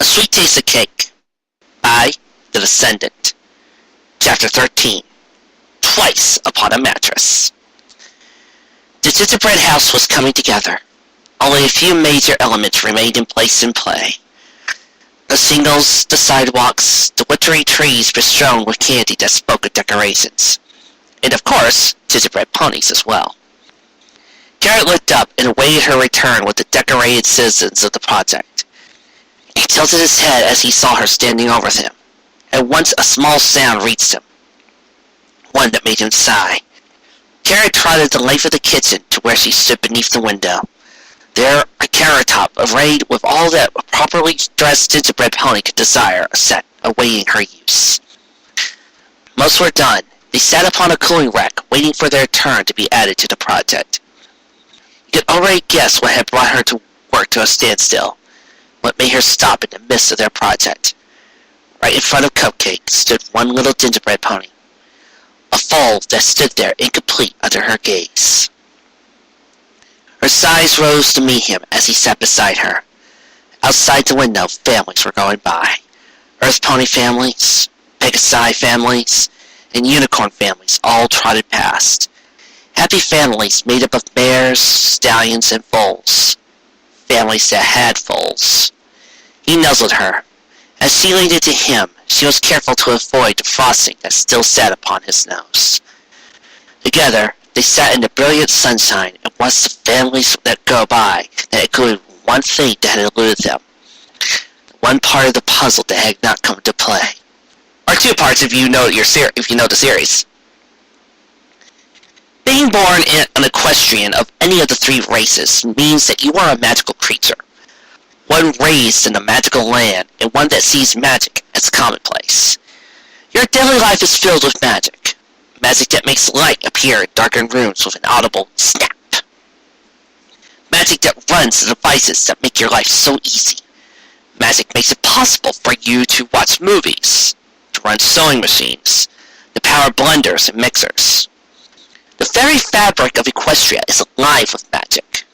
A Sweet Taste of Cake by The Descendant. Chapter 13. Twice Upon a Mattress. The gingerbread house was coming together. Only a few major elements remained in place in play. The shingles, the sidewalks, the wintry trees bestrewn with candy that spoke of decorations. And of course, gingerbread ponies as well. Garrett looked up and awaited her return with the decorated citizens of the project. He tilted his head as he saw her standing over him. At once a small sound reached him, one that made him sigh. Garrett trotted the length of the kitchen to where she stood beneath the window. There, a countertop arrayed with all that a properly dressed gingerbread pony could desire sat awaiting her use. Most were done. They sat upon a cooling rack, waiting for their turn to be added to the project. You could already guess what had brought her to work to a standstill, what made her stop in the midst of their project. Right in front of Cupcake stood one little gingerbread pony, a foal that stood there incomplete under her gaze. Her sighs rose to meet him as he sat beside her. Outside the window, families were going by. Earth pony families, Pegasi families, and unicorn families all trotted past. Happy families made up of mares, stallions, and foals. Families that had foals. He nuzzled her. As she leaned into him, she was careful to avoid the frosting that still sat upon his nose. Together, they sat in the brilliant sunshine and watched the families that go by that included one thing that had eluded them. One part of the puzzle that had not come to play. Or two parts if you know the series. Being born an equestrian of any of the three races means that you are a magical creature. One raised in a magical land, and one that sees magic as commonplace. Your daily life is filled with magic. Magic that makes light appear in darkened rooms with an audible snap. Magic that runs the devices that make your life so easy. Magic makes it possible for you to watch movies, to run sewing machines, to power blenders and mixers. The very fabric of Equestria is alive with magic.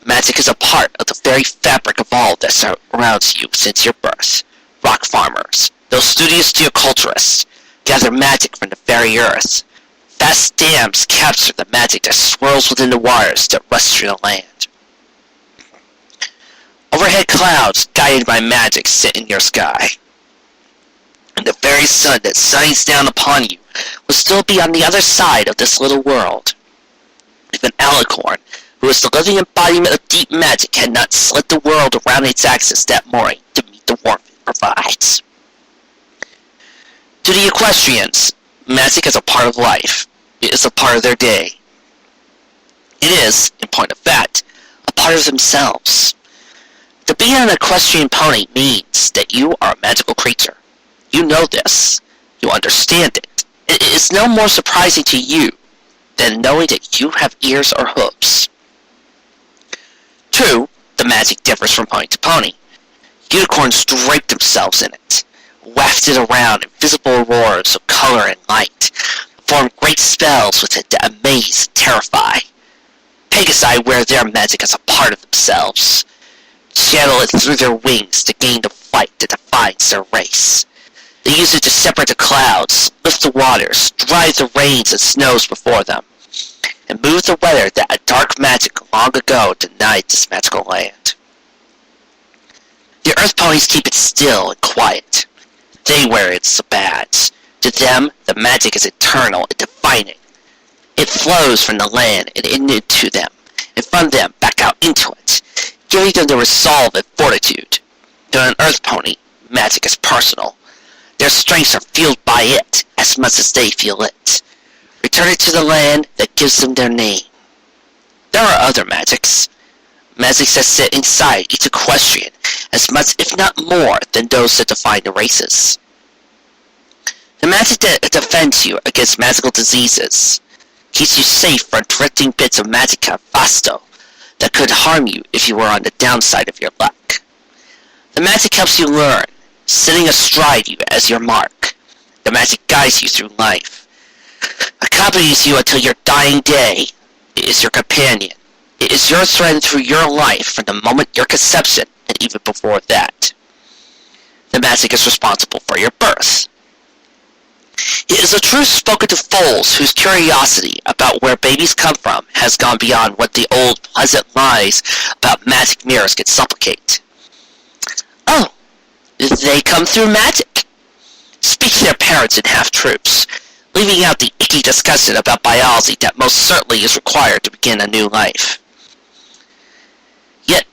Magic is a part of the very fabric of all that surrounds you since your birth. Rock farmers, those studious geoculturists, gather magic from the very earth. Vast dams capture the magic that swirls within the waters that rush through the land. Overhead clouds, guided by magic, sit in your sky. And the very sun that shines down upon you will still be on the other side of this little world. If an alicorn, who is the living embodiment of deep magic, had not slid the world around its axis that morning to meet the warmth it provides. To the equestrians, magic is a part of life. It is a part of their day. It is, in point of fact, a part of themselves. To be an equestrian pony means that you are a magical creature. You know this. You understand it. It is no more surprising to you than knowing that you have ears or hooves. True, the magic differs from pony to pony. Unicorns drape themselves in it, wafted around in visible auroras of color and light, form great spells with it that amaze and terrify. Pegasi wear their magic as a part of themselves, channel it through their wings to gain the fight that defines their race. They use it to separate the clouds, lift the waters, drive the rains and snows before them, and move the weather that a dark magic long ago denied this magical land. The earth ponies keep it still and quiet. They wear its badge. To them, the magic is eternal and defining. It flows from the land and into them, and from them back out into it, giving them the resolve and fortitude. To an earth pony, magic is personal. Their strengths are fueled by it as much as they feel it, returning to the land that gives them their name. There are other magics. Magics that sit inside each equestrian as much, if not more, than those that define the races. The magic that defends you against magical diseases, keeps you safe from drifting bits of magica vasto that could harm you if you were on the downside of your luck. The magic helps you learn, sitting astride you as your mark. The magic guides you through life, accompanies you until your dying day. It is your companion. It is your friend through your life from the moment your conception and even before that. magic is responsible for your birth. It is a truth spoken to foals whose curiosity about where babies come from has gone beyond what the old pleasant lies about magic mirrors can supplicate. Oh, they come through magic. Speak to their parents in half-truths, leaving out the icky discussion about biology that most certainly is required to begin a new life. Yet,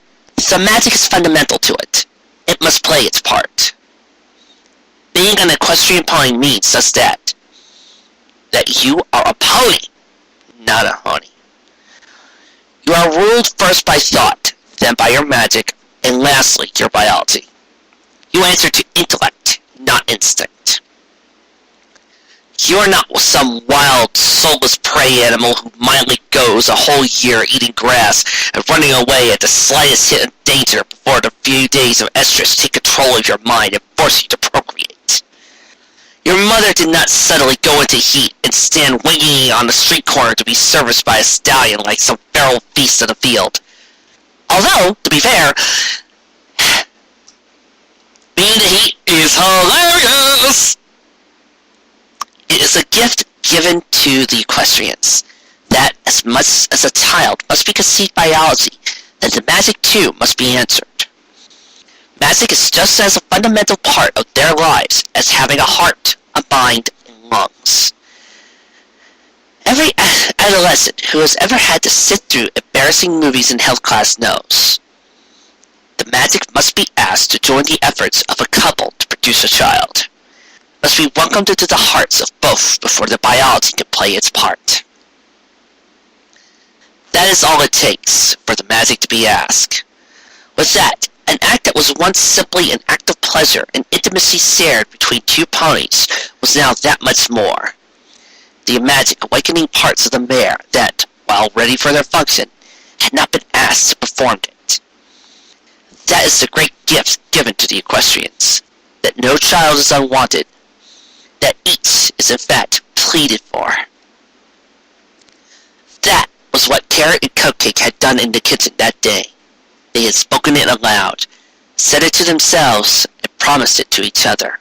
the magic is fundamental to it. It must play its part. Being an equestrian pony means just that you are a pony, not a honey. You are ruled first by thought, then by your magic, and lastly, your biology. You answer to intellect, not instinct. You are not some wild, soulless prey animal who mindly goes a whole year eating grass and running away at the slightest hint of danger before the few days of estrus take control of your mind and force you to procreate. Your mother did not suddenly go into heat and stand winging on the street corner to be serviced by a stallion like some feral beast of the field. Although, to be fair, being in the heat is hilarious! It is a gift given to the equestrians, that as much as a child must be conceived biology, that the magic too must be answered. Magic is just as a fundamental part of their lives as having a heart, a mind, and lungs. Every adolescent who has ever had to sit through embarrassing movies in health class knows. The magic must be asked to join the efforts of a couple to produce a child. Must be welcomed into the hearts of both before the biology can play its part. That is all it takes for the magic to be asked. With that, an act that was once simply an act of pleasure and intimacy shared between two ponies was now that much more. The magic awakening parts of the mare that, while ready for their function, had not been asked to perform it. That is the great gift given to the equestrians, that no child is unwanted, that each is in fact pleaded for. That was what Carrot and Cupcake had done in the kitchen that day. They had spoken it aloud, said it to themselves, and promised it to each other,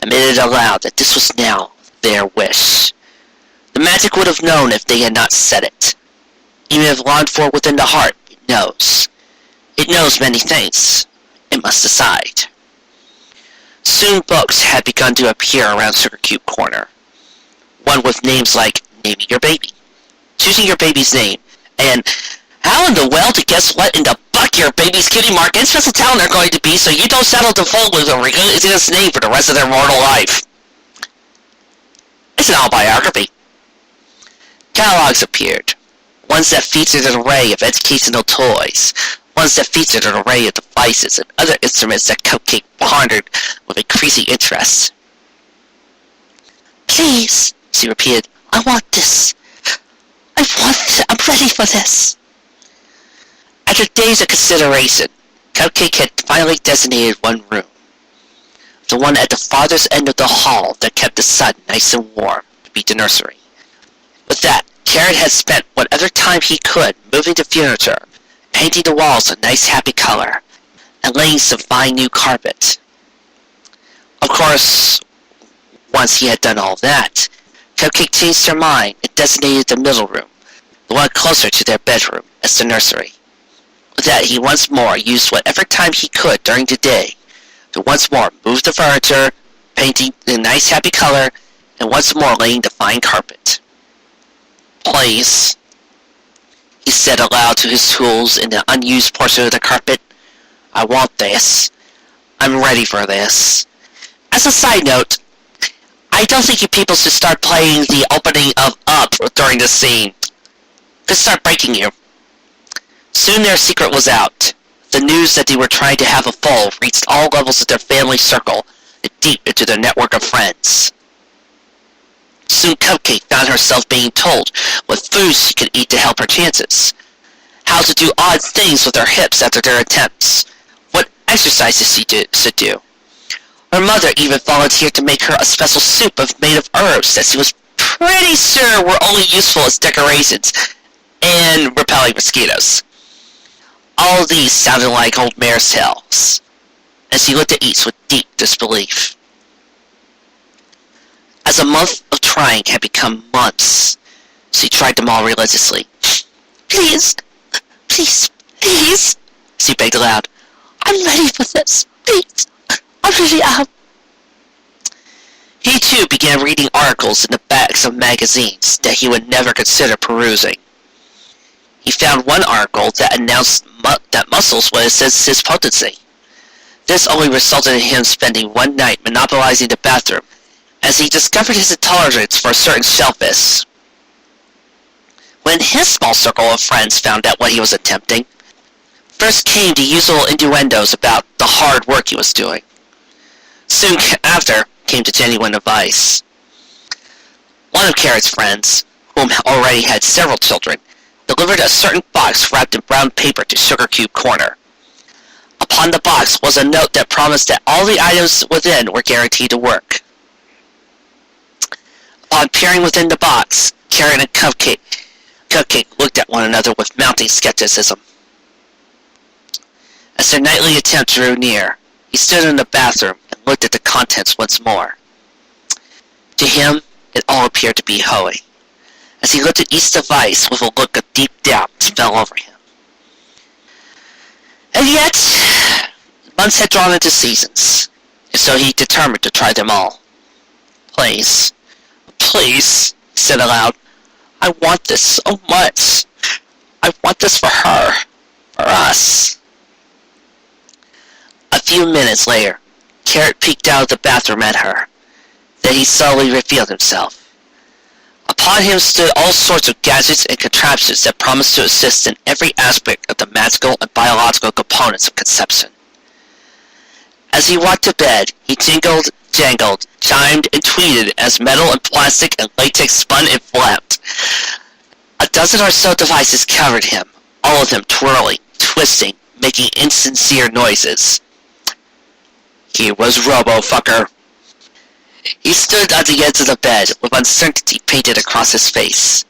admitted aloud that this was now their wish. The magic would have known if they had not said it. Even if longed for within the heart, it knows. It knows many things. It must decide. Soon books had begun to appear around Sugar Cube Corner. One with names like Naming Your Baby, Choosing Your Baby's Name, and How in the well to guess what in the buck your baby's cutie mark and special talent are going to be so you don't settle to full with a ridiculous name for the rest of their mortal life. It's an autobiography. Catalogs appeared. Ones that featured an array of educational toys. Ones that featured an array of devices and other instruments that Cupcake pondered with increasing interest. Please, she repeated, I want this. I'm ready for this. After days of consideration, Cupcake had finally designated one room. The one at the farthest end of the hall that kept the sun nice and warm to be the nursery. With that, Carrot had spent whatever time he could moving the furniture, painting the walls a nice happy color, and laying some fine new carpet. Of course, once he had done all that, Cupcake changed her mind and designated the middle room, the one closer to their bedroom, as the nursery. With that, he once more used whatever time he could during the day to once more move the furniture, painting the nice happy color, and once more laying the fine carpet. Please, he said aloud to his tools in the unused portion of the carpet, I want this. I'm ready for this. As a side note, I don't think you people should start playing the opening of Up during this scene. Could start breaking you. Soon their secret was out. The news that they were trying to have a foal reached all levels of their family circle and deep into their network of friends. Soon Cupcake found herself being told what foods she could eat to help her chances, how to do odd things with her hips after their attempts, what exercises she should do. Her mother even volunteered to make her a special soup made of herbs that she was pretty sure were only useful as decorations and repelling mosquitoes. All of these sounded like old mare's tales, as he looked at each with deep disbelief. As a month of trying had become months, she tried them all religiously. Please, please, please, she begged aloud. I'm ready for this. Please, I really am. He too began reading articles in the backs of magazines that he would never consider perusing. He found one article that announced that muscles would assist his potency. This only resulted in him spending one night monopolizing the bathroom, as he discovered his intolerance for a certain shellfish. When his small circle of friends found out what he was attempting, first came the usual innuendos about the hard work he was doing. Soon after came the genuine advice. One of Carrot's friends, whom already had several children, delivered a certain box wrapped in brown paper to Sugar Cube Corner. Upon the box was a note that promised that all the items within were guaranteed to work. Upon peering within the box, Carrot and Cupcake looked at one another with mounting skepticism. As their nightly attempt drew near, he stood in the bathroom and looked at the contents once more. To him, it all appeared to be Hoey. As he looked at each device with a look of deep doubt fell over him. And yet, months had drawn into seasons, and so he determined to try them all. Please, please, he said aloud, I want this so much. I want this for her, for us. A few minutes later, Carrot peeked out of the bathroom at her. Then he slowly revealed himself. Upon him stood all sorts of gadgets and contraptions that promised to assist in every aspect of the magical and biological components of conception. As he walked to bed, he jingled, jangled, chimed, and tweeted as metal and plastic and latex spun and flapped. A dozen or so devices covered him, all of them twirling, twisting, making insincere noises. He was Robo-Fucker. He stood at the edge of the bed, with uncertainty painted across his face.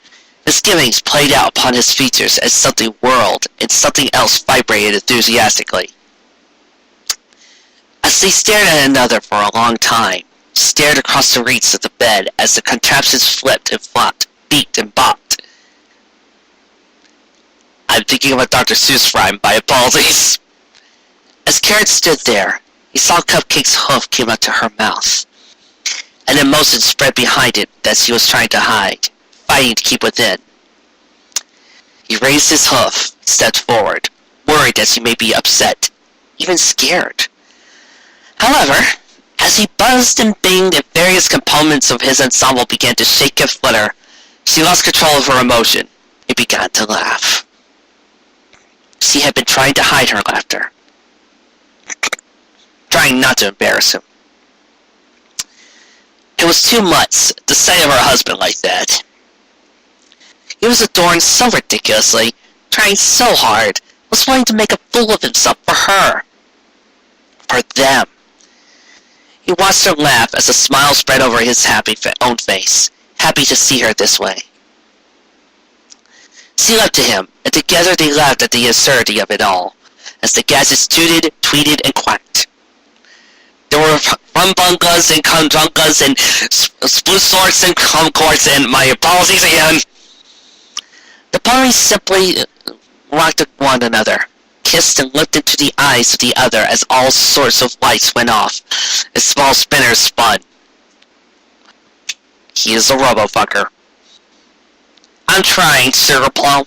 Misgivings played out upon his features as something whirled and something else vibrated enthusiastically. As they stared at another for a long time, stared across the reach of the bed as the contraptions flipped and flopped, beeped and bopped. I'm thinking of a Dr. Seuss rhyme, my apologies. As Carrot stood there, he saw Cupcake's hoof came up to her mouth. An emotion spread behind it that she was trying to hide, fighting to keep within. He raised his hoof, stepped forward, worried that she may be upset, even scared. However, as he buzzed and binged and various components of his ensemble began to shake and flutter, she lost control of her emotion and began to laugh. She had been trying to hide her laughter, trying not to embarrass him. It was too much, the sight of her husband like that. He was adorned so ridiculously, trying so hard, was wanting to make a fool of himself for her. For them. He watched her laugh as a smile spread over his own face, happy to see her this way. She leapt to him, and together they laughed at the absurdity of it all, as the gadgets tooted, tweeted, and quacked. There were rumbungas and conjunkas and splusorts and kumquats, and my apologies again. The parties simply rocked at one another, kissed and looked into the eyes of the other as all sorts of lights went off, as small spinners spun. He is a Robo-Fucker. I'm trying, Sugar Plum,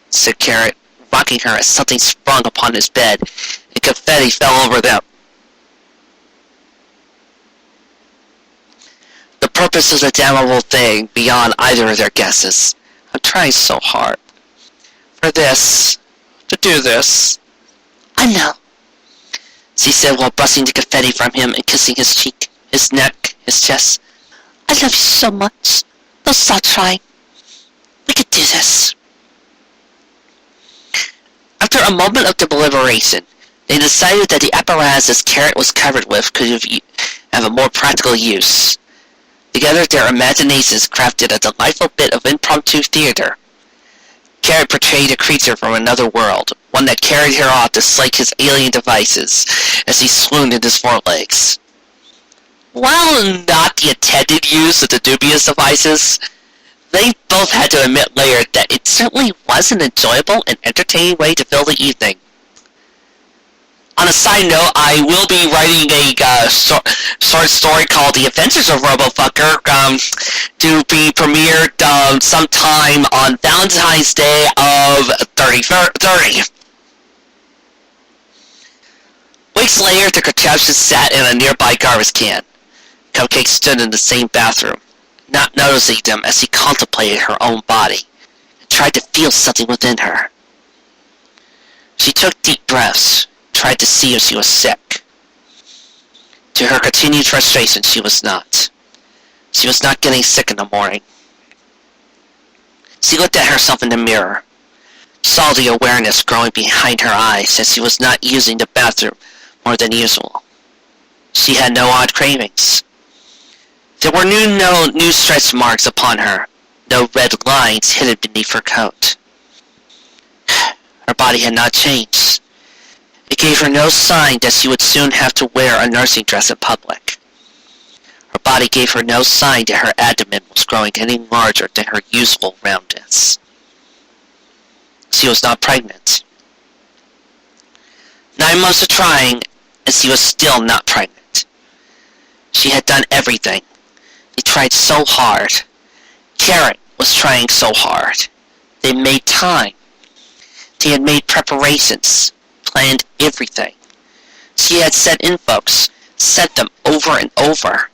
said Carrot, rocking her as something sprung upon his bed, and confetti fell over them. The purpose of the damnable thing beyond either of their guesses. I'm trying so hard. For this. To do this. I know, she said while brushing the confetti from him and kissing his cheek, his neck, his chest. I love you so much. Don't stop trying. We could do this. After a moment of deliberation, they decided that the apparatus Carrot was covered with could have a more practical use. Together their imaginations crafted a delightful bit of impromptu theater. Carrot portrayed a creature from another world, one that carried her off to slake his alien devices as he swooned in his forelegs. While not the intended use of the dubious devices, they both had to admit later that it certainly was an enjoyable and entertaining way to fill the evening. On a side note, I will be writing a short story called The Adventures of Robofucker to be premiered sometime on Valentine's Day of 30. Weeks later, the contraption sat in a nearby garbage can. Cupcake stood in the same bathroom, not noticing them as he contemplated her own body and tried to feel something within her. She took deep breaths, tried to see if she was sick. To her continued frustration, she was not. She was not getting sick in the morning. She looked at herself in the mirror, saw the awareness growing behind her eyes as she was not using the bathroom more than usual. She had no odd cravings. There were no new stretch marks upon her, no red lines hidden beneath her coat. Her body had not changed. It gave her no sign that she would soon have to wear a nursing dress in public. Her body gave her no sign that her abdomen was growing any larger than her usual roundness. She was not pregnant. 9 months of trying, and she was still not pregnant. She had done everything. They tried so hard. Carrot was trying so hard. They made time. They had made preparations, planned everything. She had sent in folks, sent them over and over.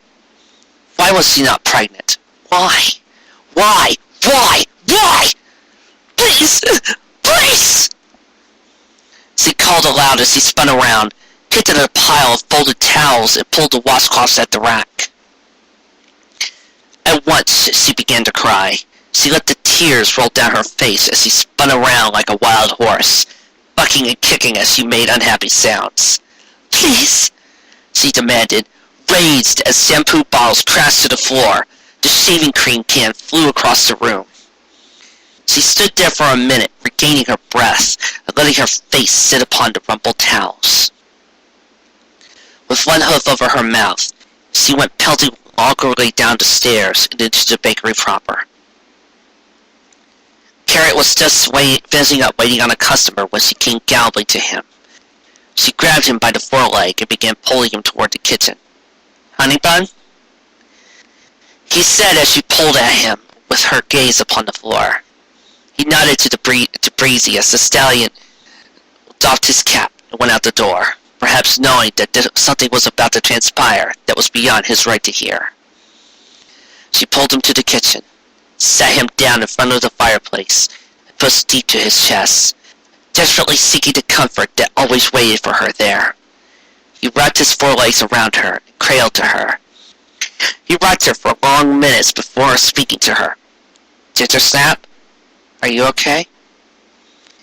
Why was she not pregnant? Why? Why? Why? Why? Please! Please! She called aloud as she spun around, kicked at a pile of folded towels, and pulled the washcloths at the rack. At once, she began to cry. She let the tears roll down her face as she spun around like a wild horse, bucking and kicking as she made unhappy sounds. Please, she demanded, raged as shampoo bottles crashed to the floor. The shaving cream can flew across the room. She stood there for a minute, regaining her breath and letting her face sit upon the rumpled towels. With one hoof over her mouth, she went pelting awkwardly down the stairs and into the bakery proper. Carrot was just finishing up waiting on a customer when she came galloping to him. She grabbed him by the foreleg and began pulling him toward the kitchen. Honey bun? He said as she pulled at him, with her gaze upon the floor. He nodded to Breezy as the stallion doffed his cap and went out the door, perhaps knowing that something was about to transpire that was beyond his right to hear. She pulled him to the kitchen, sat him down in front of the fireplace, and pushed deep to his chest, desperately seeking the comfort that always waited for her there. He wrapped his forelegs around her and cradled to her. He rocked her for long minutes before speaking to her. Ginger Snap, are you okay?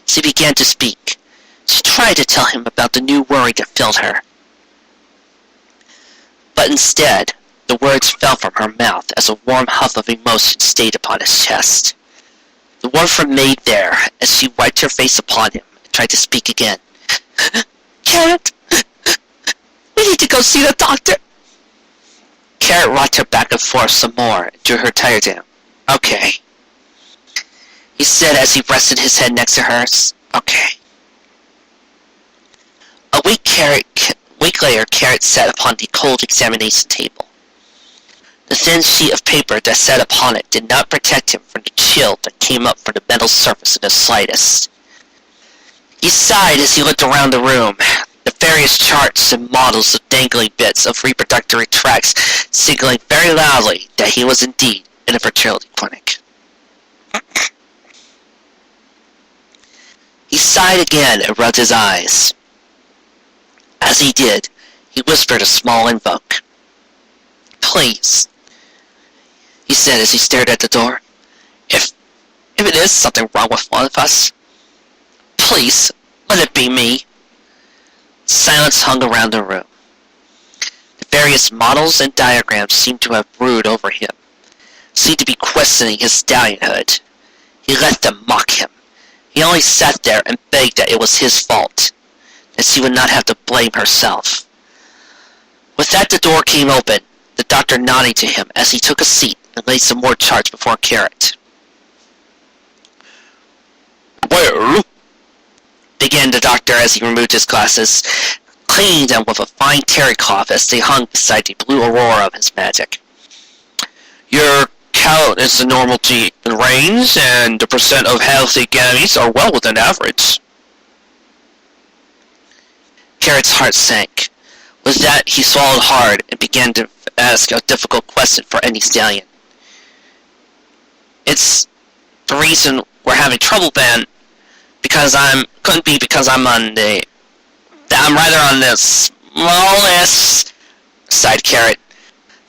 She began to speak. She tried to tell him about the new worry that filled her. But instead, the words fell from her mouth as a warm huff of emotion stayed upon his chest. The warmth remained there as she wiped her face upon him and tried to speak again. Carrot, we need to go see the doctor. Carrot rocked her back and forth some more and drew her tighter to him. Okay, he said as he rested his head next to hers. Okay. A week later, Carrot sat upon the cold examination table. The thin sheet of paper that sat upon it did not protect him from the chill that came up from the metal surface in the slightest. He sighed as he looked around the room, the various charts and models of dangling bits of reproductory tracts signaling very loudly that he was indeed in a fertility clinic. He sighed again and rubbed his eyes. As he did, he whispered a small invoke. Please, he said as he stared at the door. If it is something wrong with one of us, please, let it be me. Silence hung around the room. The various models and diagrams seemed to have brooded over him, seemed to be questioning his stallionhood. He let them mock him, He only sat there and begged that it was his fault, that she would not have to blame herself. With that, the door came open, the doctor nodding to him as he took a seat and laid some more charts before Carrot. "Well," began the doctor as he removed his glasses, cleaning them with a fine terry cloth as they hung beside the blue aurora of his magic. "Your count is the normality range, and the percent of healthy gametes are well within average." Carrot's heart sank. With that, he swallowed hard and began to ask a difficult question for any stallion. "It's the reason we're having trouble, Ben, because I'm rather on the smallest," sighed Carrot.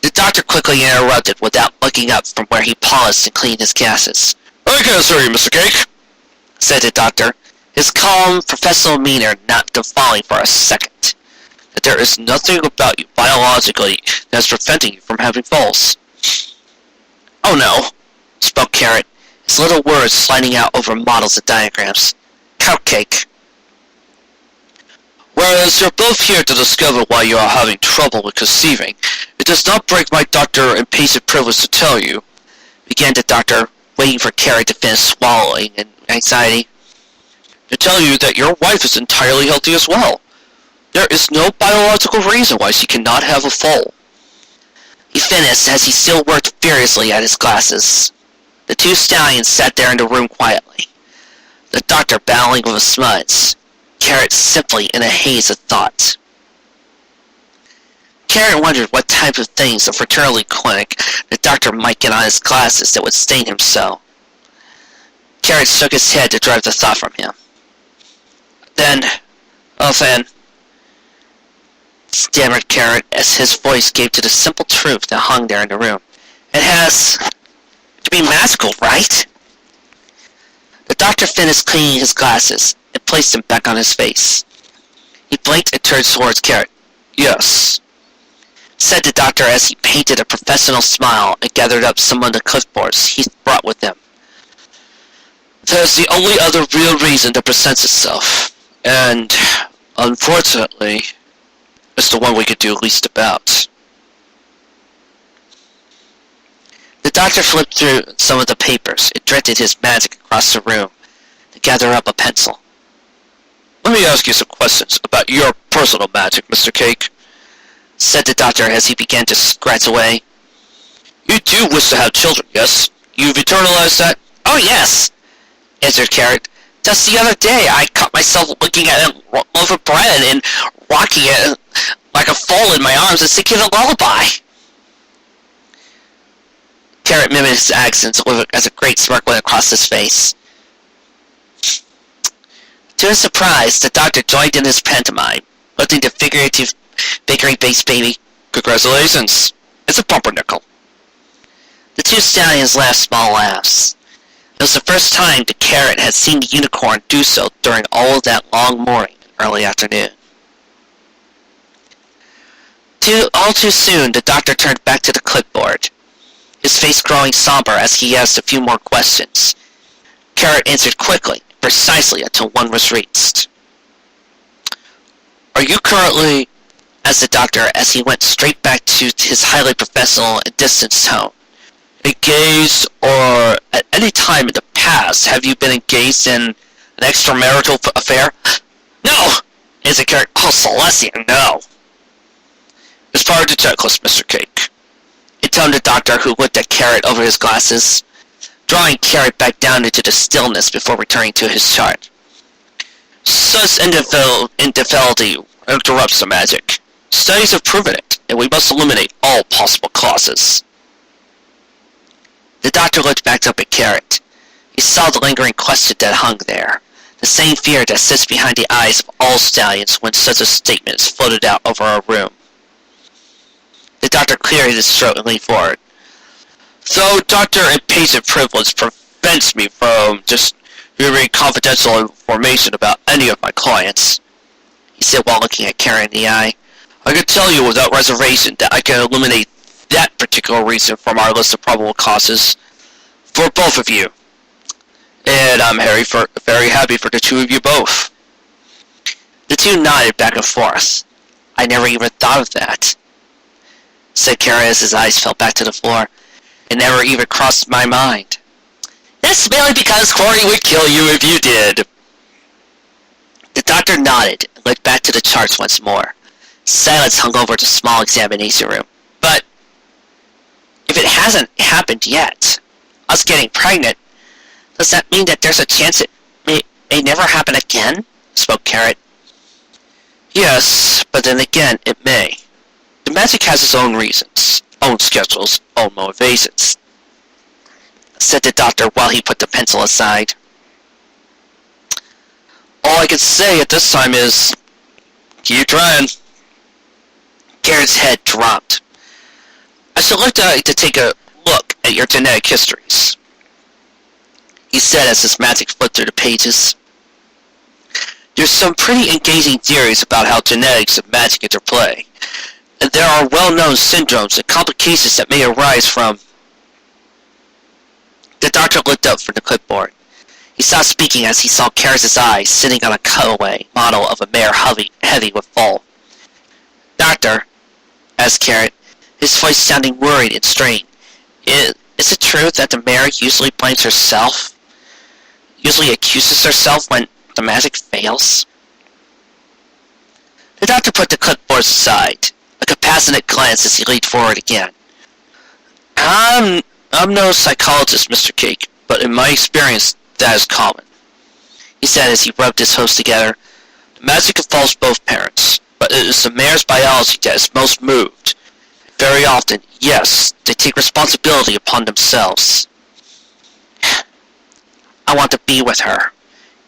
The doctor quickly interrupted without looking up from where he paused to clean his glasses. "I can assure you, Mr. Cake," said the doctor, his calm, professional demeanor not falling for a second, "that there is nothing about you biologically that is preventing you from having falls." "Oh no," spoke Carrot, his little words sliding out over models and diagrams. "Cupcake." "Whereas you're both here to discover why you are having trouble with conceiving, it does not break my doctor impatient privilege to tell you," began the doctor, waiting for Carrot to finish swallowing in anxiety, "to tell you that your wife is entirely healthy as well. There is no biological reason why she cannot have a foal." He finished as he still worked furiously at his glasses. The two stallions sat there in the room quietly, the doctor battling with a smudge, Carrot simply in a haze of thought. Carrot wondered what type of things a fraternity clinic the doctor might get on his glasses that would stain him so. Carrot shook his head to drive the thought from him. Then, stammered Carrot as his voice gave to the simple truth that hung there in the room. "It has to be magical, right?" The doctor finished cleaning his glasses and placed them back on his face. He blinked and turned towards Carrot. "Yes," said the doctor as he painted a professional smile and gathered up some of the clipboards he brought with him. "That is the only other real reason that presents itself, and, unfortunately, it's the one we could do least about." The doctor flipped through some of the papers and directed his magic across the room to gather up a pencil. "Let me ask you some questions about your personal magic, Mr. Cake," said the doctor as he began to scratch away. "You do wish to have children, yes? You've eternalized that?" "Oh, yes," answered Carrot. "Just the other day I caught myself looking at a loaf of bread and rocking it like a foal in my arms and singing a lullaby." Carrot mimicked his accents as a great smirk went across his face. To his surprise, the doctor joined in his pantomime, lifting the figurative bakery-based baby. "Congratulations! It's a pumpernickel." The two stallions laughed small laughs. It was the first time the Carrot had seen the unicorn do so during all of that long morning and early afternoon. All too soon, the doctor turned back to the clipboard, his face growing somber as he asked a few more questions. Carrot answered quickly, precisely until one was reached. "Are you currently," asked the doctor as he went straight back to his highly professional and distant tone, "engaged, or at any time in the past have you been engaged in an extramarital affair?" "No!" answered Carrot. "Oh, Celestia, no!" "It's part of the checklist, Mr. Cake," intoned the doctor, who looked at Carrot over his glasses, drawing Carrot back down into the stillness before returning to his chart. "Such infidelity interrupts the magic. Studies have proven it, and we must eliminate all possible causes." The doctor looked back up at Carrot. He saw the lingering question that hung there, the same fear that sits behind the eyes of all stallions when such a statement is floated out over a room. The doctor cleared his throat and leaned forward. "Though Dr. Impatient Privilege prevents me from distributing confidential information about any of my clients," he said while looking at Carrot in the eye, "I can tell you without reservation that I can eliminate that particular reason from our list of probable causes for both of you. And I'm very happy for the two of you both. The two nodded back and forth. I never even thought of that, said Carrot as his eyes fell back to the floor. It never even crossed my mind. That's merely because Corey would kill you if you did. The doctor nodded and looked back to the charts once more. Silence hung over the small examination room. But if it hasn't happened yet, us getting pregnant, does that mean that there's a chance it may never happen again? Spoke Carrot. Yes, but then again, it may. The magic has its own reasons, own schedules, own motivations, said the doctor while he put the pencil aside. All I can say at this time is, keep trying. Garrett's head dropped. I should like to take a look at your genetic histories, he said as his magic flipped through the pages. There's some pretty engaging theories about how genetics and magic interplay, and there are well-known syndromes and complications that may arise from... The doctor looked up from the clipboard. He stopped speaking as he saw Carrot's eyes sitting on a cutaway model of a mare heavy with foal. Doctor, asked Carrot, his voice sounding worried and strained, is it true that the mare usually blames herself? Usually accuses herself when the magic fails? The doctor put the clipboard aside, a compassionate glance as he leaned forward again. I'm no psychologist, Mr. Cake, but in my experience, that is common, he said as he rubbed his hose together. The magic involves both parents, but it is the mare's biology that is most moved. Very often, yes, they take responsibility upon themselves. I want to be with her,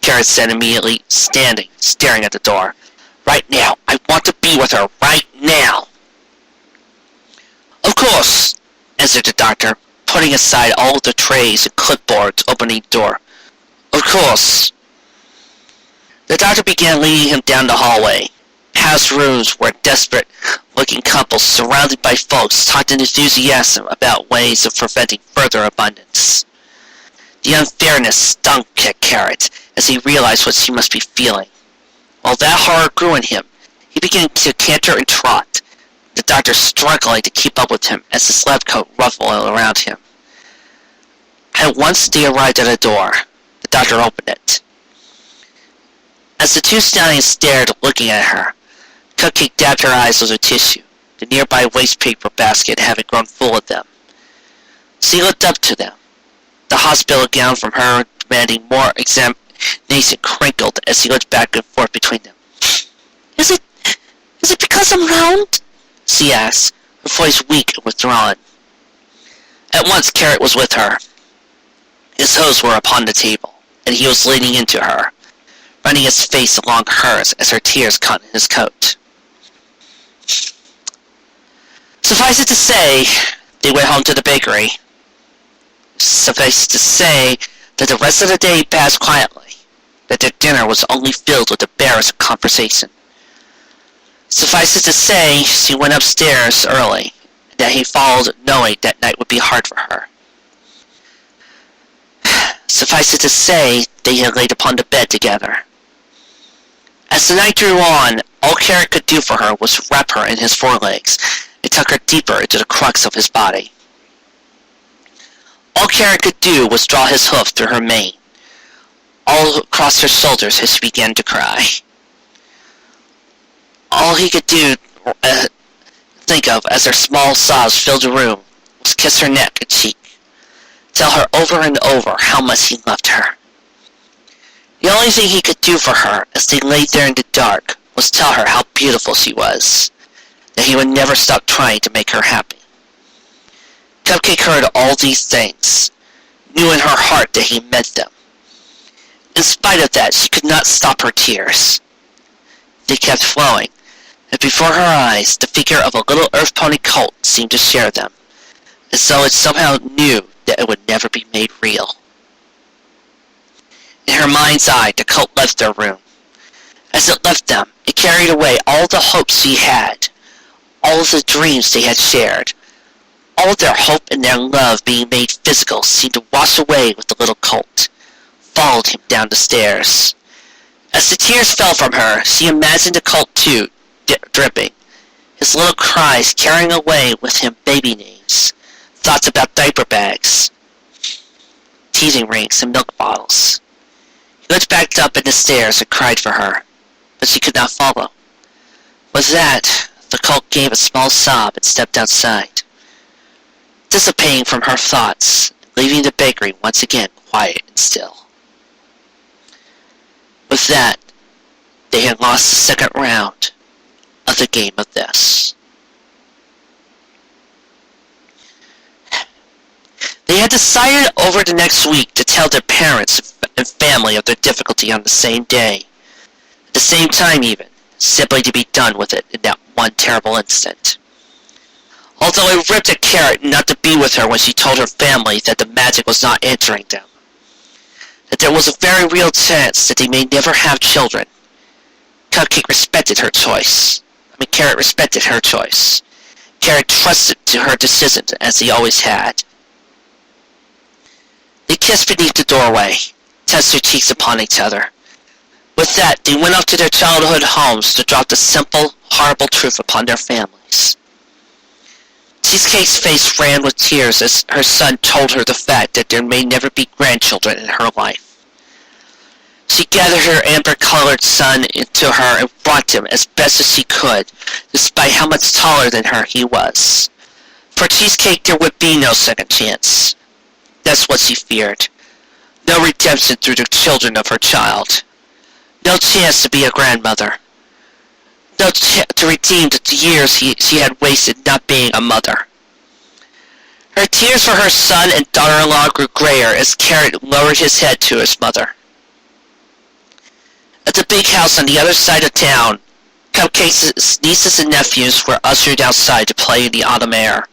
Carrot said immediately, staring at the door. Right now, I want to be with her right now. Of course, answered the doctor, putting aside all of the trays and clipboards, opening the door. Of course. The doctor began leading him down the hallway, past rooms where desperate-looking couples surrounded by folks talked in enthusiasm about ways of preventing further abundance. The unfairness stung Carrot as he realized what she must be feeling. While that horror grew in him, he began to canter and trot, the doctor struggling to keep up with him as his lab coat ruffled around him. At once they arrived at a door. The doctor opened it. As the two stallions stared, looking at her, Cupcake dabbed her eyes with a tissue, the nearby waste paper basket having grown full of them. She looked up to them. The hospital gown from her demanding more examination crinkled as she looked back and forth between them. Is it because I'm round? She asked, her voice weak and withdrawn. At once Carrot was with her. His hose were upon the table, and he was leaning into her, running his face along hers as her tears caught in his coat. Suffice it to say, they went home to the bakery. Suffice it to say that the rest of the day passed quietly, that their dinner was only filled with the barest conversation. Suffice it to say, she went upstairs early, and that he followed, knowing that night would be hard for her. Suffice it to say, they had laid upon the bed together. As the night drew on, all Carrot could do for her was wrap her in his forelegs and tuck her deeper into the crux of his body. All Carrot could do was draw his hoof through her mane, all across her shoulders as she began to cry. All he could think of as her small sobs filled the room was kiss her neck and cheek, tell her over and over how much he loved her. The only thing he could do for her as they lay there in the dark was tell her how beautiful she was, that he would never stop trying to make her happy. Cupcake heard all these things, knew in her heart that he meant them. In spite of that, she could not stop her tears. They kept flowing, and before her eyes, the figure of a little earth pony colt seemed to share them, as though it somehow knew that it would never be made real. In her mind's eye, the colt left their room. As it left them, it carried away all the hopes she had, all of the dreams they had shared. All of their hope and their love being made physical seemed to wash away with the little colt, followed him down the stairs. As the tears fell from her, she imagined the Colt too, dripping, his little cries carrying away with him baby names, thoughts about diaper bags, teething rings, and milk bottles. He looked back up at the stairs and cried for her, but she could not follow. With that, the Colt gave a small sob and stepped outside, dissipating from her thoughts, leaving the bakery once again quiet and still. With that, they had lost the second round of the game of this. They had decided over the next week to tell their parents and family of their difficulty on the same day, at the same time even, simply to be done with it in that one terrible instant. Although it ripped at Carrot not to be with her when she told her family that the magic was not entering them, that there was a very real chance that they may never have children, Cupcake respected her choice. Carrot respected her choice. Carrot trusted to her decision as he always had. They kissed beneath the doorway, touched their cheeks upon each other. With that, they went off to their childhood homes to drop the simple, horrible truth upon their families. Cheesecake's face ran with tears as her son told her the fact that there may never be grandchildren in her life. She gathered her amber-colored son into her and rocked him as best as she could, despite how much taller than her he was. For Cheesecake there would be no second chance. That's what she feared. No redemption through the children of her child. No chance to be a grandmother. No chance to redeem the years she had wasted not being a mother. Her tears for her son and daughter-in-law grew grayer as Carrot lowered his head to his mother. At the big house on the other side of town, Cupcake's nieces and nephews were ushered outside to play in the autumn air.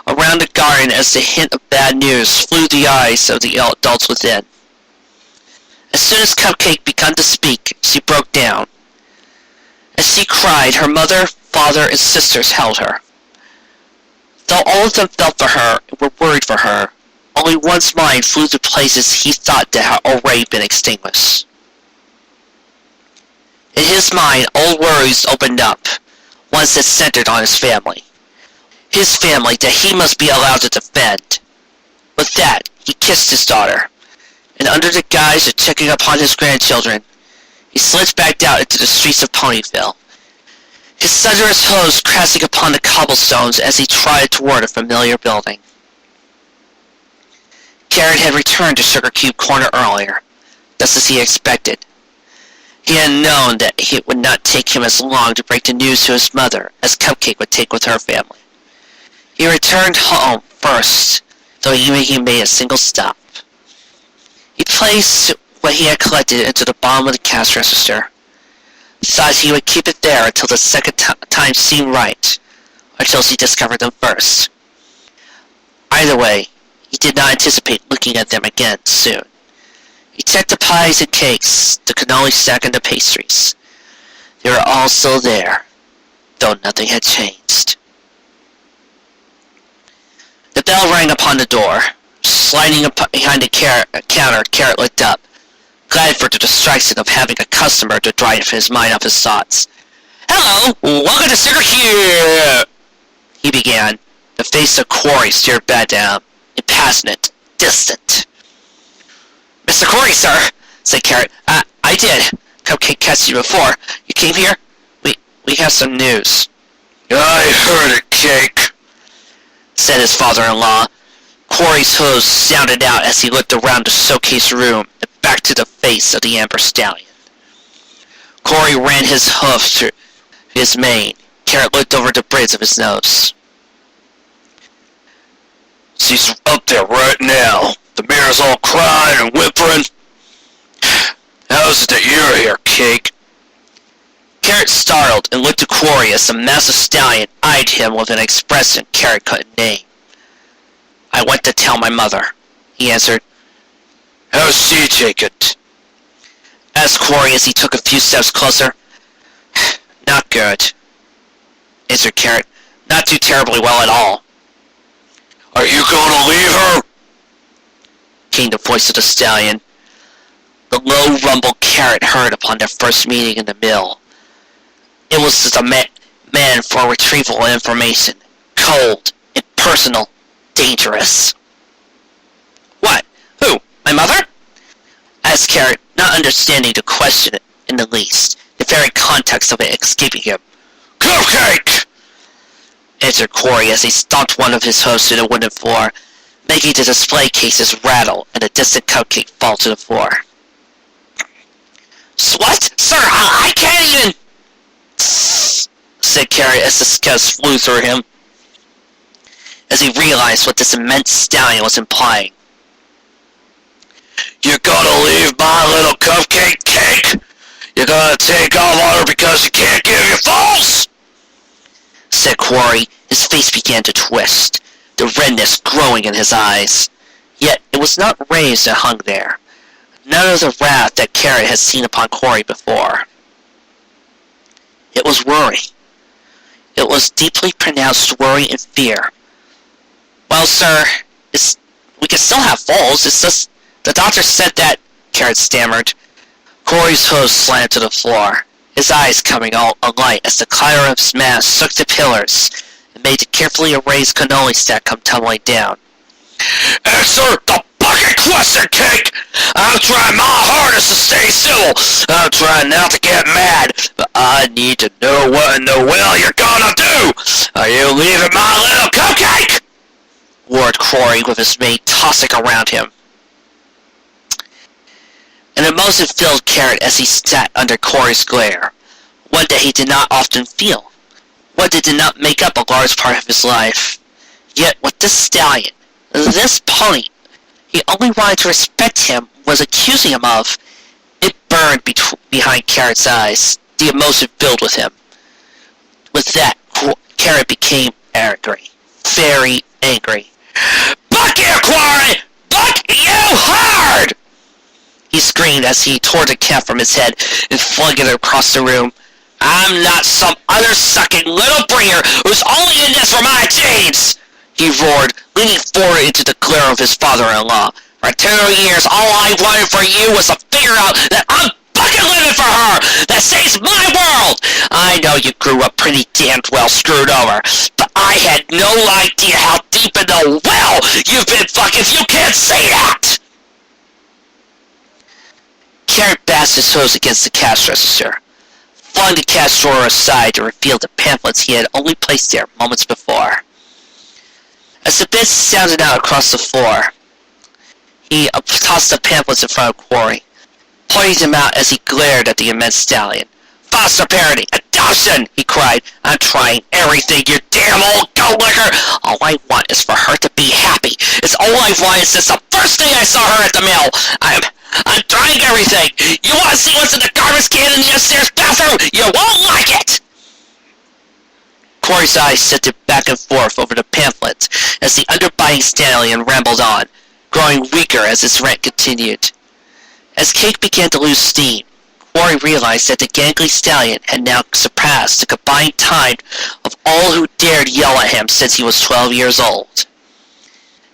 Around the garden, as the hint of bad news flew the eyes of the adults within. As soon as Cupcake began to speak, she broke down. As she cried, her mother, father, and sisters held her. Though all of them felt for her and were worried for her, only one's mind flew to places he thought that had already been extinguished. In his mind, old worries opened up, ones that centered on his family. His family that he must be allowed to defend. With that, he kissed his daughter, and under the guise of checking upon his grandchildren, he slipped back out into the streets of Ponyville, his thunderous hooves crashing upon the cobblestones as he trotted toward a familiar building. Carrot had returned to Sugar Cube Corner earlier, just as he expected. He had known that it would not take him as long to break the news to his mother as Cupcake would take with her family. He returned home first, though he made a single stop. He placed what he had collected into the bottom of the cash register, thought he would keep it there until the second time seemed right, until he discovered them first. Either way, he did not anticipate looking at them again soon. He checked the pies and cakes, the cannoli stack and the pastries. They were all still there, though nothing had changed. The bell rang upon the door. Sliding up behind the counter, Carrot looked up, glad for the distraction of having a customer to drive his mind off his thoughts. "Hello, welcome to Sugar Cube," he began. The face of Quarry stared back at him, impassable, distant. "Mr. Quarry, sir," said Carrot. I did. Cupcake catched you before. You came here? We have some news." "I heard it, Cake," said his father-in-law. Quarry's hooves sounded out as he looked around the showcase room and back to the face of the Amber Stallion. Quarry ran his hooves through his mane. Carrot looked over the bridge of his nose. "She's up there right now. The mare's all crying and whimpering. How is it that you're here, Cake?" Carrot startled and looked to Quarry as the massive stallion eyed him with an expression Carrot couldn't name. "I went to tell my mother," he answered. "How's she take it?" asked Quarry as he took a few steps closer. "Not good," answered Carrot. "Not too terribly well at all." "Are you going to leave her?" came the voice of the stallion. the low rumble Carrot heard upon their first meeting in the mill. It was the man for retrieval of information. Cold, impersonal, dangerous. What? Who? My mother? Asked Carrot, not understanding the question in the least, the very context of it escaping him. Cupcake! Answered Quarry as he stomped one of his hosts to the wooden floor, making the display cases rattle and a distant cupcake fall to the floor. What? Sir, I can't even... said Carrot as disgust flew through him, as he realized what this immense stallion was implying. You're gonna leave my little cupcake cake? You're gonna take off on her because you can't give your false? Said Quarry. His face began to twist, the redness growing in his eyes. Yet it was not rage that hung there. None of the wrath that Carrot had seen upon Quarry before. It was worry. It was deeply pronounced worry and fear. Well, sir, we can still have foals. It's just the doctor said that, Carrot stammered. Quarry's host slammed to the floor, his eyes coming all alight as the clatter of his mass shook the pillars and made the carefully erased cannoli stack come tumbling down. Answer the fucking question, Cake! I'm trying my hardest to stay civil. I'm trying not to get mad, but I need to know what in the world you're gonna do! Are you leaving my little cupcake? Roared Quarry with his mate tossing around him. An emotion filled Carrot as he sat under Quarry's glare, one that he did not often feel, one that did not make up a large part of his life. Yet with this stallion, this pony, he only wanted to respect him, was accusing him of, it burned behind Carrot's eyes, the emotion filled with him. With that, Carrot became angry, very angry. Buck you, Quarry! Buck you hard! He screamed as he tore the cap from his head and flung it across the room. I'm not some other sucking little bringer who's only in this for my jeans! He roared, leaning forward into the glare of his father-in-law. For 2 years, all I wanted for you was to figure out that I'm fucking living for her! That saves my world! I know you grew up pretty damned well screwed over, but I had no idea how deep in the well you've been fucking if you can't see that! Carrot bashed his hose against the cash register, flung the cash drawer aside to reveal the pamphlets he had only placed there moments before. As the bits sounded out across the floor, he tossed the pamphlets in front of Quarry, pointing them out as he glared at the immense stallion. Foster parenting! Adoption! He cried. I'm trying everything, you damn old goat licker! All I want is for her to be happy. It's all I've wanted since the first day I saw her at the mill. I'm trying everything. You want to see what's in the garbage can in the upstairs bathroom? You won't like it! Quarry's eyes shifted back and forth over the pamphlet as the underbiting stallion rambled on, growing weaker as his rant continued. As Cake began to lose steam, Quarry realized that the gangly stallion had now surpassed the combined time of all who dared yell at him since he was 12 years old.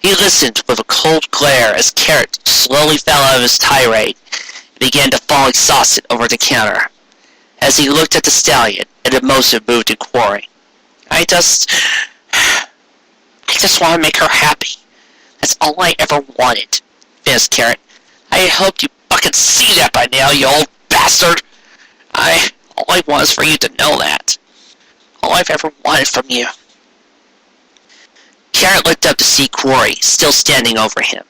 He listened with a cold glare as Carrot slowly fell out of his tirade and began to fall exhausted over the counter. As he looked at the stallion, an emotion moved in Quarry. I just want to make her happy. That's all I ever wanted, finished Carrot. I had hoped you fucking see that by now, you old bastard. All I want is for you to know that. All I've ever wanted from you. Carrot looked up to see Quarry still standing over him,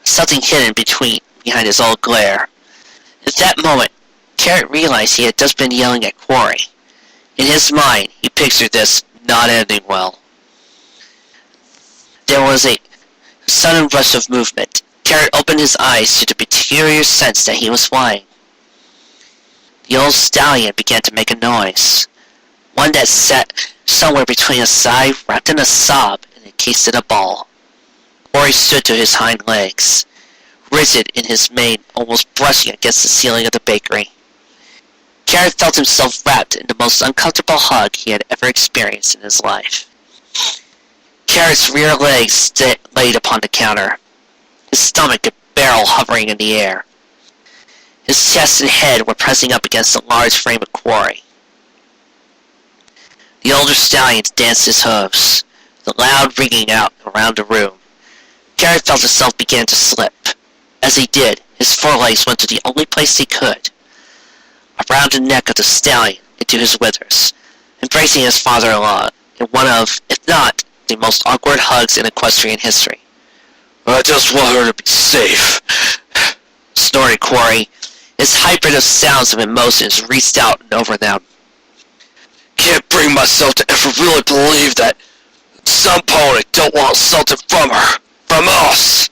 something hidden behind his old glare. At that moment, Carrot realized he had just been yelling at Quarry. In his mind, he pictured this not ending well. There was a sudden rush of movement. Carrot opened his eyes to the peculiar sense that he was flying. The old stallion began to make a noise, one that sat somewhere between a sigh wrapped in a sob and encased in a ball. Quarry stood to his hind legs, rigid in his mane, almost brushing against the ceiling of the bakery. Carrot felt himself wrapped in the most uncomfortable hug he had ever experienced in his life. Carrot's rear legs laid upon the counter, his stomach and barrel hovering in the air. His chest and head were pressing up against the large frame of Quarry. The older stallion danced his hooves, the loud ringing out around the room. Carrot felt himself begin to slip. As he did, his forelegs went to the only place he could, around the neck of the stallion into his withers, embracing his father-in-law in one of, if not, the most awkward hugs in equestrian history. "I just want her to be safe," snorted Quarry, his hybrid of sounds and emotions reached out and over them. "Can't bring myself to ever really believe that some pony don't want something from her, from us."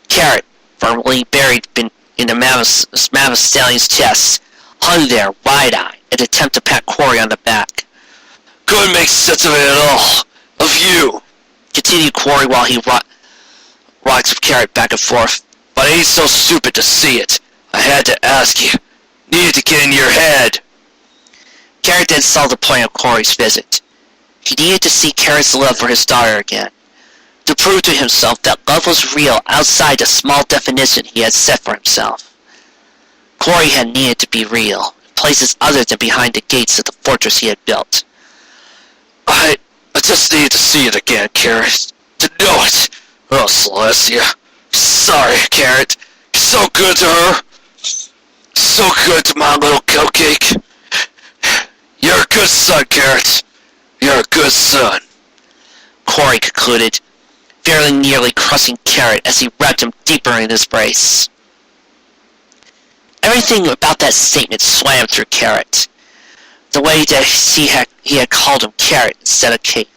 Carrot, firmly buried in the mammoth stallion's chest, hung there wide-eyed and attempted to pat Quarry on the back. "Couldn't make sense of it at all. Of you," continued Quarry while he rocked Carrot back and forth. "But I ain't so stupid to see it. I had to ask you. Needed to get in your head." Carrot then saw the point of Quarry's visit. He needed to see Carrot's love for his daughter again, to prove to himself that love was real outside the small definition he had set for himself. Quarry had needed to be real, in places other than behind the gates of the fortress he had built. I just needed to see it again, Carrot. To know it. Oh, Celestia. Sorry, Carrot. You're so good to her. So good to my little cupcake. You're a good son, Carrot. You're a good son. Quarry concluded, very nearly crushing Carrot as he wrapped him deeper in his brace. Everything about that statement swam through Carrot. The way that he had called him Carrot instead of Cake.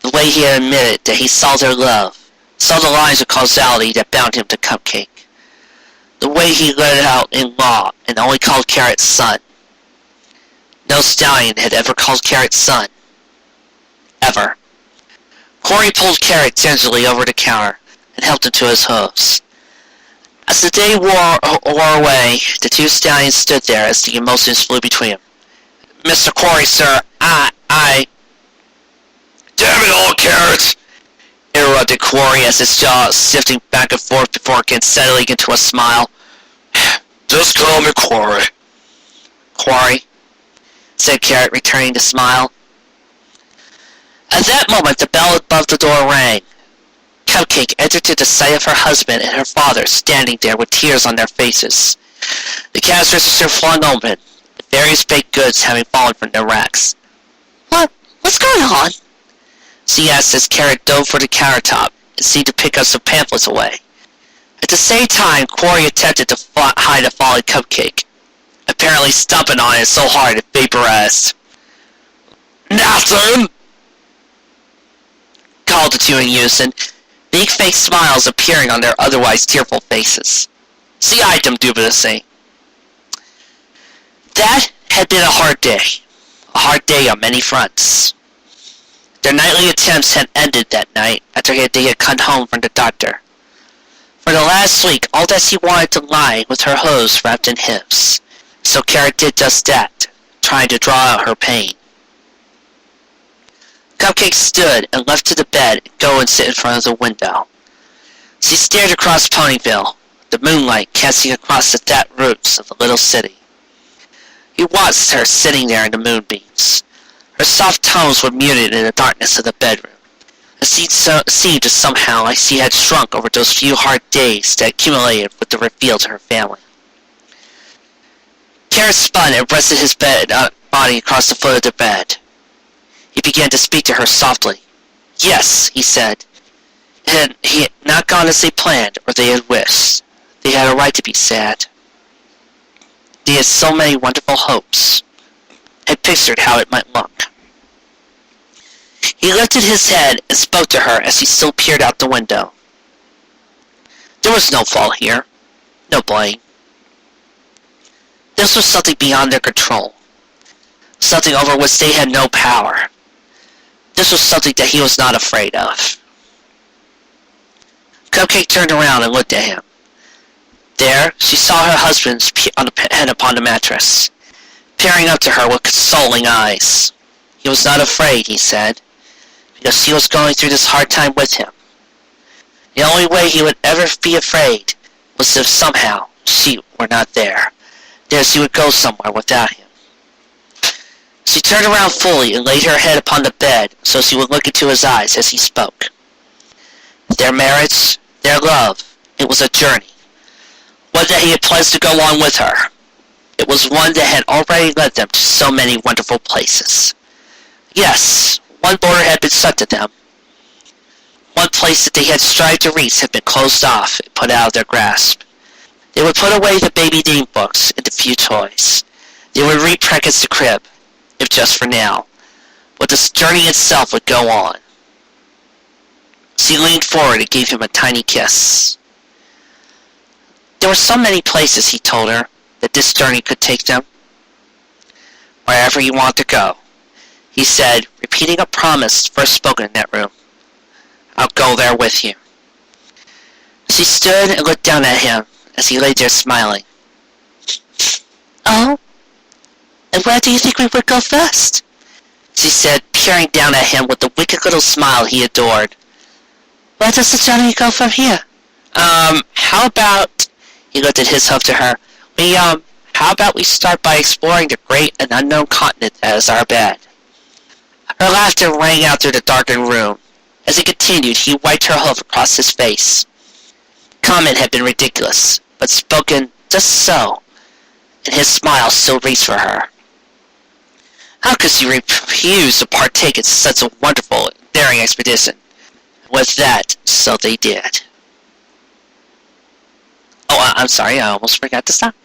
The way he had admitted that he saw their love, saw the lines of causality that bound him to Cupcake. The way he let it out in law and only called Carrot son. No stallion had ever called Carrot son. Ever. Quarry pulled Carrot gingerly over the counter and helped him to his hooves. As the day wore away, the two stallions stood there as the emotions flew between them. "Mr. Quarry, sir, I... Damn it all, Carrot!" interrupted Quarry as his jaw shifting back and forth before again settling into a smile. "Just call me Quarry." "Quarry," said Carrot, returning the smile. At that moment, the bell above the door rang. Cupcake entered to the sight of her husband and her father standing there with tears on their faces. The cash register flung open, the various baked goods having fallen from their racks. What's going on?" she asked as Carrot dove for the countertop and seemed to pick up some pamphlets away. At the same time, Quarry attempted to hide a falling Cupcake, apparently stomping on it so hard it vaporized. "Nothing!" called the two in unison, big fake smiles appearing on their otherwise tearful faces. She eyed them dubiously. That had been a hard day on many fronts. Their nightly attempts had ended that night after they had come home from the doctor. For the last week, all that she wanted to lie with her hose wrapped in hips, so Carrot did just that, trying to draw out her pain. Cupcake stood and left to the bed and go and sit in front of the window. She stared across Ponyville, the moonlight casting across the thatched roofs of the little city. He watched her sitting there in the moonbeams. Her soft tones were muted in the darkness of the bedroom. It seemed somehow like she had shrunk over those few hard days that accumulated with the reveal to her family. Carrot spun and rested his body across the foot of the bed. He began to speak to her softly. Yes, he said. He had not gone as they planned or they had wished. They had a right to be sad. They had so many wonderful hopes, had pictured how it might look. He lifted his head and spoke to her as he still peered out the window. There was no fault here, no blame. This was something beyond their control, something over which they had no power. This was something that he was not afraid of. Cupcake turned around and looked at him. There, she saw her husband's head upon the mattress, peering up to her with consoling eyes. He was not afraid, he said, because she was going through this hard time with him. The only way he would ever be afraid was if somehow she were not there. There she would go somewhere without him. She turned around fully and laid her head upon the bed so she would look into his eyes as he spoke. Their marriage, their love, it was a journey. One that he had pledged to go on with her. It was one that had already led them to so many wonderful places. Yes, one border had been set to them. One place that they had strived to reach had been closed off and put out of their grasp. They would put away the baby name books and the few toys. They would re-practice the crib, if just for now. But the journey itself would go on. She leaned forward and gave him a tiny kiss. There were so many places, he told her, that this journey could take them. Wherever you want to go, he said, repeating a promise first spoken in that room. I'll go there with you. She stood and looked down at him as he lay there smiling. Oh? And where do you think we would go first? She said, peering down at him with the wicked little smile he adored. Where does the journey go from here? How about... He looked at his hoof to her. How about we start by exploring the great and unknown continent that is our bed? Her laughter rang out through the darkened room. As he continued, he wiped her hoof across his face. The comment had been ridiculous, but spoken just so, and his smile still reached for her. How could she refuse to partake in such a wonderful and daring expedition? With that, so they did. Oh, I'm sorry, I almost forgot to stop.